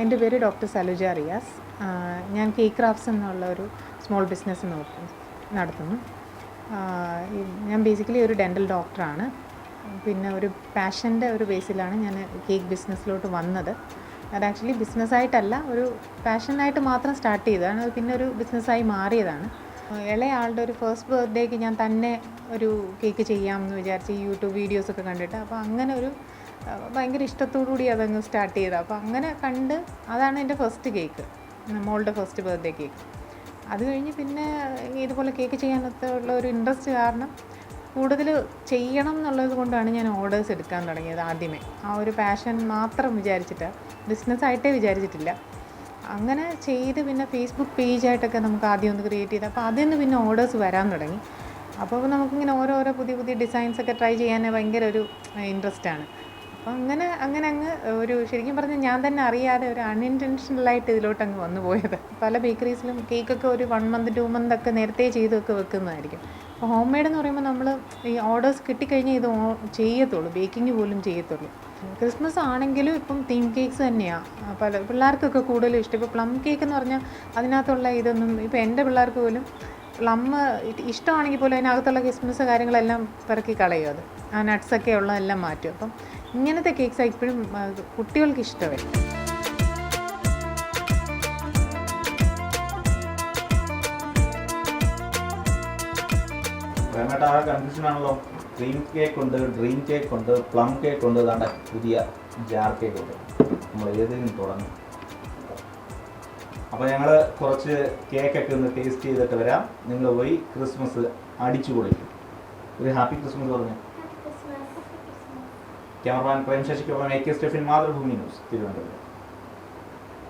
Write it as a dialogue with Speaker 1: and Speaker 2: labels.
Speaker 1: എൻ്റെ പേര് ഡോക്ടർ സലുജ റിയാസ്. ഞാൻ കേക്ക് ക്രാഫ്റ്റ്സ് എന്നുള്ള ഒരു സ്മോൾ ബിസിനസ് നടത്തുന്നു. ഞാൻ ബേസിക്കലി ഒരു ഡെൻ്റൽ ഡോക്ടറാണ്. പിന്നെ ഒരു പാഷൻ്റെ ഒരു ബേസിലാണ് ഞാൻ കേക്ക് ബിസിനസ്സിലോട്ട് വന്നത്. അത് ആക്ച്വലി ബിസിനസ്സായിട്ടല്ല, ഒരു പാഷനായിട്ട് മാത്രം സ്റ്റാർട്ട് ചെയ്തതാണ്. അത് പിന്നെ ഒരു ബിസിനസ്സായി മാറിയതാണ്. ഇളയ ആളുടെ ഒരു ഫസ്റ്റ് ബർത്ത്ഡേക്ക് ഞാൻ തന്നെ ഒരു കേക്ക് ചെയ്യാമെന്ന് വിചാരിച്ച് യൂട്യൂബ് വീഡിയോസൊക്കെ കണ്ടിട്ട്, അപ്പോൾ അങ്ങനെ ഒരു ഭയങ്കര ഇഷ്ടത്തോടുകൂടി അതങ്ങ് സ്റ്റാർട്ട് ചെയ്തത്. അപ്പോൾ അങ്ങനെ കണ്ട് അതാണ് എൻ്റെ ഫസ്റ്റ് കേക്ക്, മോളുടെ ഫസ്റ്റ് ബർത്ത്ഡേ കേക്ക്. അത് കഴിഞ്ഞ് പിന്നെ ഇതുപോലെ കേക്ക് ചെയ്യാനൊത്തുള്ള ഒരു ഇൻട്രസ്റ്റ് കാരണം കൂടുതൽ ചെയ്യണം എന്നുള്ളത് കൊണ്ടാണ് ഞാൻ ഓർഡേഴ്സ് എടുക്കാൻ തുടങ്ങിയത്. ആദ്യമേ ആ ഒരു പാഷൻ മാത്രം വിചാരിച്ചിട്ട്, ബിസിനസ്സായിട്ടേ വിചാരിച്ചിട്ടില്ല. അങ്ങനെ ചെയ്ത് പിന്നെ ഫേസ്ബുക്ക് പേജായിട്ടൊക്കെ നമുക്ക് ആദ്യം ഒന്ന് ക്രിയേറ്റ് ചെയ്ത്, അപ്പോൾ അതിൽ നിന്ന് പിന്നെ ഓർഡേഴ്സ് വരാൻ തുടങ്ങി. അപ്പോൾ നമുക്കിങ്ങനെ ഓരോരോ പുതിയ പുതിയ ഡിസൈൻസൊക്കെ ട്രൈ ചെയ്യാൻ ഭയങ്കര ഒരു ഇൻട്രസ്റ്റാണ്. അപ്പോൾ അങ്ങനെ അങ്ങ് ഒരു ശരിക്കും പറഞ്ഞാൽ ഞാൻ തന്നെ അറിയാതെ ഒരു അൺഇൻറ്റൻഷണലായിട്ട് ഇതിലോട്ട് അങ്ങ് വന്നു പോയത്. പല ബേക്കറീസിലും കേക്കൊക്കെ ഒരു 1 month 2 month ഒക്കെ നേരത്തെ ചെയ്തൊക്കെ വെക്കുന്നതായിരിക്കും. അപ്പോൾ ഹോം മെയ്ഡ് എന്ന് പറയുമ്പോൾ നമ്മൾ ഈ ഓർഡേഴ്സ് കിട്ടിക്കഴിഞ്ഞാൽ ഇത് ചെയ്യത്തുള്ളൂ, ബേക്കിംഗ് പോലും ചെയ്യത്തുള്ളൂ. ക്രിസ്മസ് ആണെങ്കിലും ഇപ്പം തീം കേക്ക്സ് തന്നെയാണ് പല പിള്ളേർക്കൊക്കെ കൂടുതലും ഇഷ്ടം. ഇപ്പോൾ പ്ലം കേക്ക് എന്ന് പറഞ്ഞാൽ അതിനകത്തുള്ള ഇതൊന്നും ഇപ്പോൾ എൻ്റെ പിള്ളേർക്ക് പോലും പ്ലം ഇഷ്ടമാണെങ്കിൽ പോലും അതിനകത്തുള്ള ക്രിസ്മസ് കാര്യങ്ങളെല്ലാം പിറക്കി കളയും. അത് ആ നട്ട്സൊക്കെ ഉള്ളതെല്ലാം മാറ്റും. അപ്പം ഇങ്ങനത്തെ കേക്ക്സാണ് ഇപ്പോഴും കുട്ടികൾക്ക് ഇഷ്ടമായി.
Speaker 2: കൺഫ്യൂഷൻ ആണല്ലോ. ക്രീം കേക്ക് ഉണ്ട്, ഡ്രീം കേക്ക് ഉണ്ട്, പ്ലം കേക്ക് ഉണ്ട്, അതാണ്ട് പുതിയ ജാർ കേക്ക് ഉണ്ട്. നമ്മൾ ഏതെങ്കിലും തുടങ്ങും. അപ്പോൾ ഞങ്ങൾ കുറച്ച് കേക്കൊക്കെ ഒന്ന് ടേസ്റ്റ് ചെയ്തിട്ട് വരാം. നിങ്ങൾ പോയി ക്രിസ്മസ് അടിച്ചു പൊളിക്കും. ഒരു ഹാപ്പി ക്രിസ്മസ് പറഞ്ഞു. ക്യാമറമാൻ പ്രേം ശശിക്കൊപ്പം AK സ്റ്റെഫിൻ, മാതൃഭൂമി ന്യൂസ്, തിരുവനന്തപുരം.